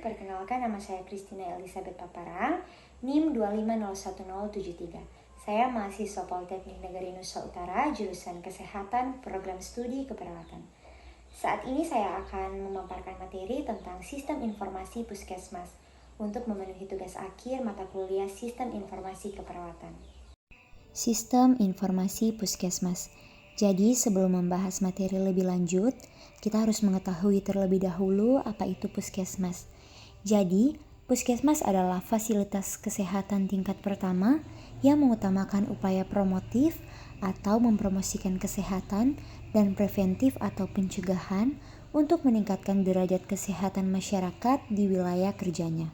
perkenalkan nama saya Christina Elizabeth Paparang, NIM 2501073. Saya mahasiswa Politeknik Negeri Nusa Utara, jurusan Kesehatan, Program Studi Keperawatan. Saat ini saya akan memaparkan materi tentang Sistem Informasi Puskesmas untuk memenuhi tugas akhir mata kuliah Sistem Informasi Keperawatan. Sistem Informasi Puskesmas. Jadi sebelum membahas materi lebih lanjut, kita harus mengetahui terlebih dahulu apa itu puskesmas. Jadi, puskesmas adalah fasilitas kesehatan tingkat pertama yang mengutamakan upaya promotif atau mempromosikan kesehatan dan preventif atau pencegahan untuk meningkatkan derajat kesehatan masyarakat di wilayah kerjanya.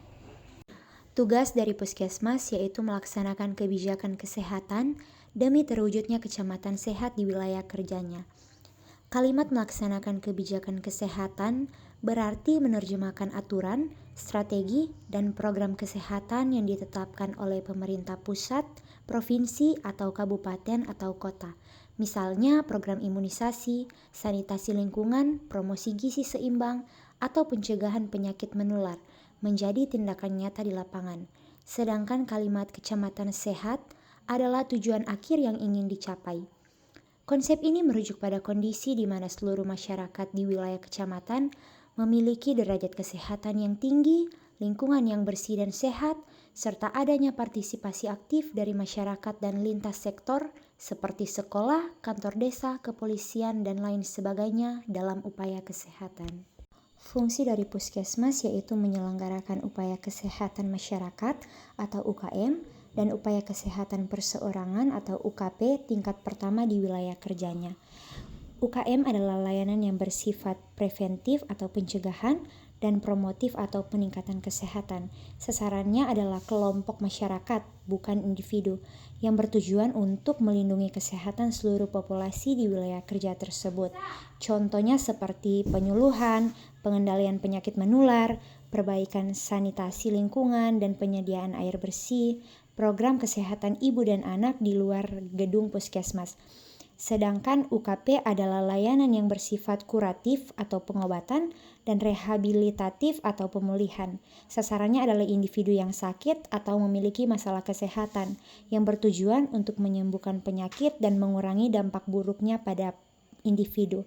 Tugas dari puskesmas yaitu melaksanakan kebijakan kesehatan demi terwujudnya kecamatan sehat di wilayah kerjanya. Kalimat melaksanakan kebijakan kesehatan berarti menerjemahkan aturan, strategi, dan program kesehatan yang ditetapkan oleh pemerintah pusat, provinsi, atau kabupaten atau kota. Misalnya program imunisasi, sanitasi lingkungan, promosi gizi seimbang, atau pencegahan penyakit menular menjadi tindakan nyata di lapangan. Sedangkan kalimat kecamatan sehat adalah tujuan akhir yang ingin dicapai. Konsep ini merujuk pada kondisi di mana seluruh masyarakat di wilayah kecamatan memiliki derajat kesehatan yang tinggi, lingkungan yang bersih dan sehat, serta adanya partisipasi aktif dari masyarakat dan lintas sektor seperti sekolah, kantor desa, kepolisian, dan lain sebagainya dalam upaya kesehatan. Fungsi dari puskesmas yaitu menyelenggarakan upaya kesehatan masyarakat atau UKM dan upaya kesehatan perseorangan atau UKP tingkat pertama di wilayah kerjanya. UKM adalah layanan yang bersifat preventif atau pencegahan dan promotif atau peningkatan kesehatan. Sasarannya adalah kelompok masyarakat, bukan individu, yang bertujuan untuk melindungi kesehatan seluruh populasi di wilayah kerja tersebut. Contohnya seperti penyuluhan, pengendalian penyakit menular, perbaikan sanitasi lingkungan dan penyediaan air bersih, program kesehatan ibu dan anak di luar gedung puskesmas. Sedangkan UKP adalah layanan yang bersifat kuratif atau pengobatan dan rehabilitatif atau pemulihan. Sasarannya adalah individu yang sakit atau memiliki masalah kesehatan yang bertujuan untuk menyembuhkan penyakit dan mengurangi dampak buruknya pada individu.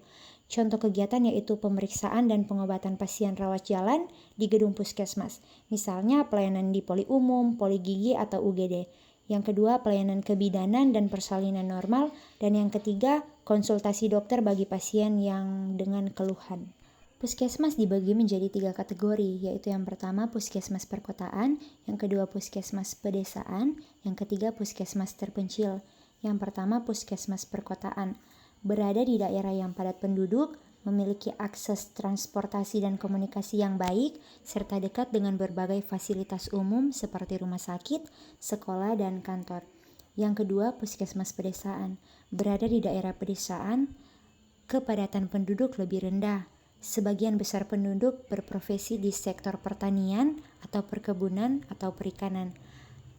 Contoh kegiatan yaitu pemeriksaan dan pengobatan pasien rawat jalan di gedung puskesmas. Misalnya pelayanan di poli umum, poli gigi atau UGD. Yang kedua, pelayanan kebidanan dan persalinan normal. Dan yang ketiga, konsultasi dokter bagi pasien yang dengan keluhan. Puskesmas dibagi menjadi 3 kategori, yaitu yang pertama puskesmas perkotaan, yang kedua puskesmas pedesaan, yang ketiga puskesmas terpencil. Yang pertama puskesmas perkotaan, berada di daerah yang padat penduduk, memiliki akses transportasi dan komunikasi yang baik, serta dekat dengan berbagai fasilitas umum seperti rumah sakit, sekolah, dan kantor. Yang kedua, puskesmas pedesaan, berada di daerah pedesaan, kepadatan penduduk lebih rendah. Sebagian besar penduduk berprofesi di sektor pertanian atau perkebunan atau perikanan.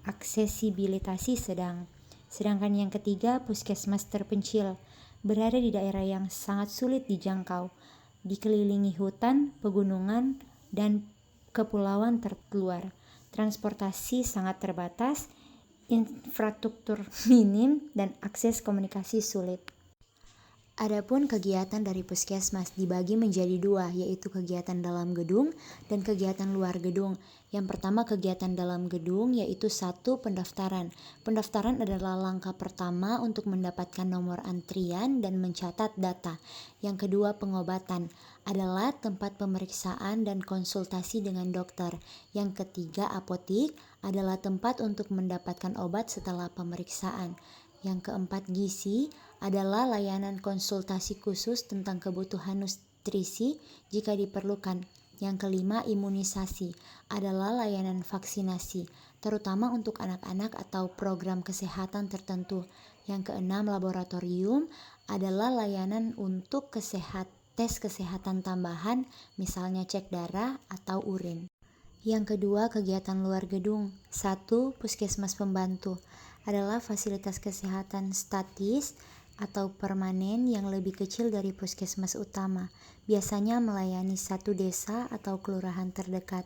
Aksesibilitas sedang. Sedangkan yang ketiga, puskesmas terpencil, berada di daerah yang sangat sulit dijangkau, dikelilingi hutan, pegunungan, dan kepulauan terluar. Transportasi sangat terbatas, infrastruktur minim, dan akses komunikasi sulit. Adapun kegiatan dari puskesmas dibagi menjadi 2, yaitu kegiatan dalam gedung dan kegiatan luar gedung. Yang pertama kegiatan dalam gedung yaitu 1. Pendaftaran. Pendaftaran adalah langkah pertama untuk mendapatkan nomor antrian dan mencatat data. Yang kedua pengobatan adalah tempat pemeriksaan dan konsultasi dengan dokter. Yang ketiga apotik adalah tempat untuk mendapatkan obat setelah pemeriksaan. Yang keempat gizi adalah layanan konsultasi khusus tentang kebutuhan nutrisi jika diperlukan. Yang kelima imunisasi adalah layanan vaksinasi, terutama untuk anak-anak atau program kesehatan tertentu. Yang keenam laboratorium adalah layanan untuk tes kesehatan tambahan, misalnya cek darah atau urin. Yang kedua, kegiatan luar gedung. 1. Puskesmas pembantu adalah fasilitas kesehatan statis atau permanen yang lebih kecil dari puskesmas utama, biasanya melayani satu desa atau kelurahan terdekat.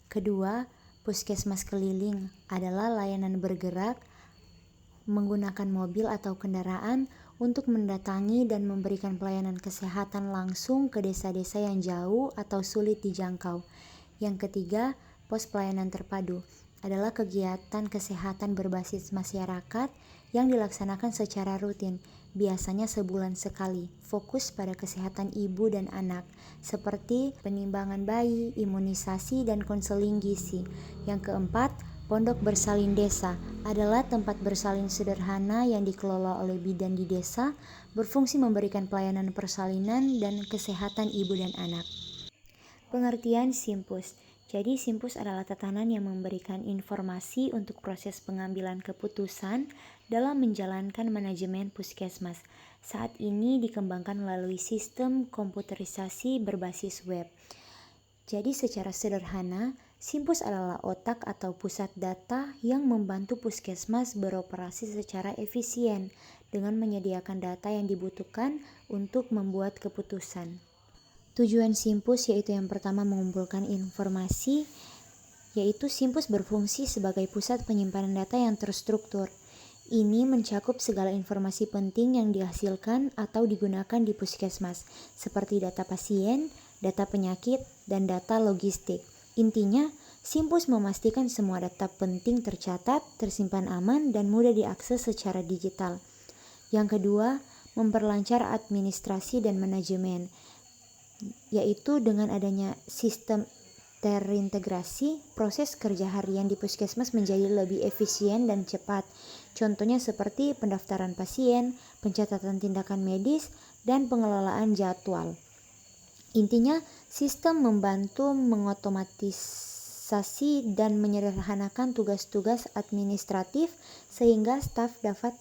Kedua, puskesmas keliling adalah layanan bergerak menggunakan mobil atau kendaraan untuk mendatangi dan memberikan pelayanan kesehatan langsung ke desa-desa yang jauh atau sulit dijangkau. Yang ketiga, pos pelayanan terpadu adalah kegiatan kesehatan berbasis masyarakat yang dilaksanakan secara rutin, biasanya sebulan sekali, fokus pada kesehatan ibu dan anak, seperti penimbangan bayi, imunisasi, dan konseling gizi. Yang keempat, pondok bersalin desa adalah tempat bersalin sederhana yang dikelola oleh bidan di desa, berfungsi memberikan pelayanan persalinan dan kesehatan ibu dan anak. Pengertian Simpus. Jadi Simpus adalah tatanan yang memberikan informasi untuk proses pengambilan keputusan dalam menjalankan manajemen puskesmas. Saat ini dikembangkan melalui sistem komputerisasi berbasis web. Jadi secara sederhana, Simpus adalah otak atau pusat data yang membantu puskesmas beroperasi secara efisien dengan menyediakan data yang dibutuhkan untuk membuat keputusan. Tujuan Simpus yaitu yang pertama mengumpulkan informasi, yaitu Simpus berfungsi sebagai pusat penyimpanan data yang terstruktur. Ini mencakup segala informasi penting yang dihasilkan atau digunakan di puskesmas, seperti data pasien, data penyakit, dan data logistik. Intinya, Simpus memastikan semua data penting tercatat, tersimpan aman, dan mudah diakses secara digital. Yang kedua, memperlancar administrasi dan manajemen, yaitu dengan adanya sistem terintegrasi, proses kerja harian di puskesmas menjadi lebih efisien dan cepat. Contohnya seperti pendaftaran pasien, pencatatan tindakan medis, dan pengelolaan jadwal. Intinya, sistem membantu mengotomatisasi dan menyederhanakan tugas-tugas administratif sehingga staf dapat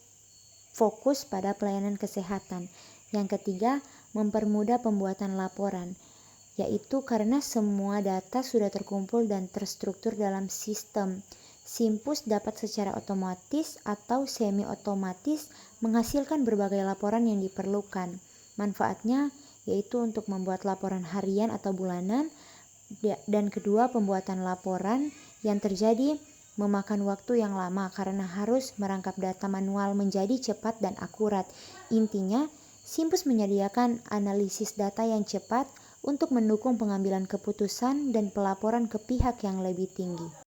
fokus pada pelayanan kesehatan. Yang ketiga, mempermudah pembuatan laporan, yaitu karena semua data sudah terkumpul dan terstruktur dalam sistem. Simpus dapat secara otomatis atau semi-otomatis menghasilkan berbagai laporan yang diperlukan. Manfaatnya yaitu untuk membuat laporan harian atau bulanan, dan kedua, pembuatan laporan yang terjadi memakan waktu yang lama karena harus merangkap data manual menjadi cepat dan akurat. Intinya, Simpus menyediakan analisis data yang cepat untuk mendukung pengambilan keputusan dan pelaporan ke pihak yang lebih tinggi.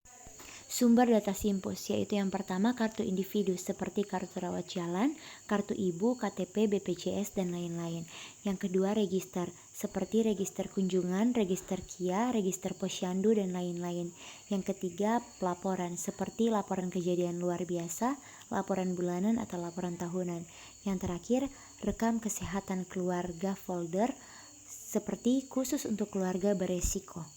Sumber data Simpus yaitu yang pertama kartu individu seperti kartu rawat jalan, kartu ibu, KTP, BPJS, dan lain-lain. Yang kedua register seperti register kunjungan, register KIA, register posyandu, dan lain-lain. Yang ketiga pelaporan seperti laporan kejadian luar biasa, laporan bulanan atau laporan tahunan. Yang terakhir rekam kesehatan keluarga folder seperti khusus untuk keluarga beresiko.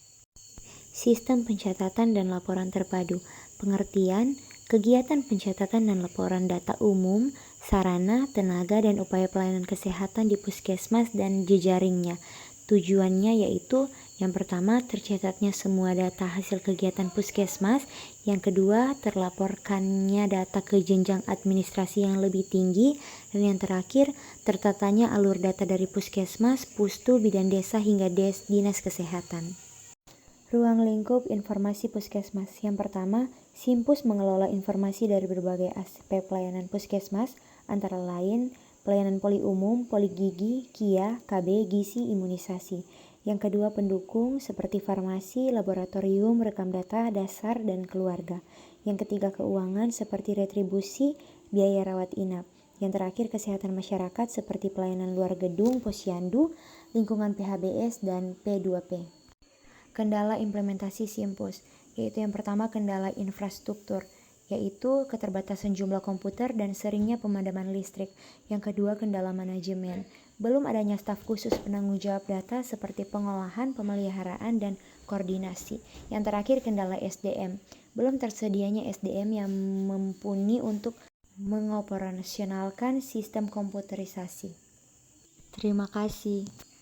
Sistem pencatatan dan laporan terpadu. Pengertian, kegiatan pencatatan dan laporan data umum, sarana, tenaga, dan upaya pelayanan kesehatan di puskesmas dan jejaringnya. Tujuannya yaitu yang pertama, tercatatnya semua data hasil kegiatan puskesmas. Yang kedua, terlaporkannya data ke jenjang administrasi yang lebih tinggi. Dan yang terakhir, tertatanya alur data dari puskesmas, pustu, bidan desa, hingga dinas kesehatan. Ruang lingkup informasi puskesmas. Yang pertama, Simpus mengelola informasi dari berbagai aspek pelayanan puskesmas, antara lain pelayanan poli umum, poli gigi, KIA, KB, gizi, imunisasi. Yang kedua, pendukung seperti farmasi, laboratorium, rekam data dasar, dan keluarga. Yang ketiga, keuangan seperti retribusi, biaya rawat inap. Yang terakhir, kesehatan masyarakat seperti pelayanan luar gedung, posyandu, lingkungan PHBS, dan P2P. Kendala implementasi Simpus, yaitu yang pertama kendala infrastruktur, yaitu keterbatasan jumlah komputer dan seringnya pemadaman listrik. Yang kedua, kendala manajemen, belum adanya staf khusus penanggung jawab data seperti pengolahan, pemeliharaan, dan koordinasi. Yang terakhir, kendala SDM, belum tersedianya SDM yang mumpuni untuk mengoperasionalkan sistem komputerisasi. Terima kasih.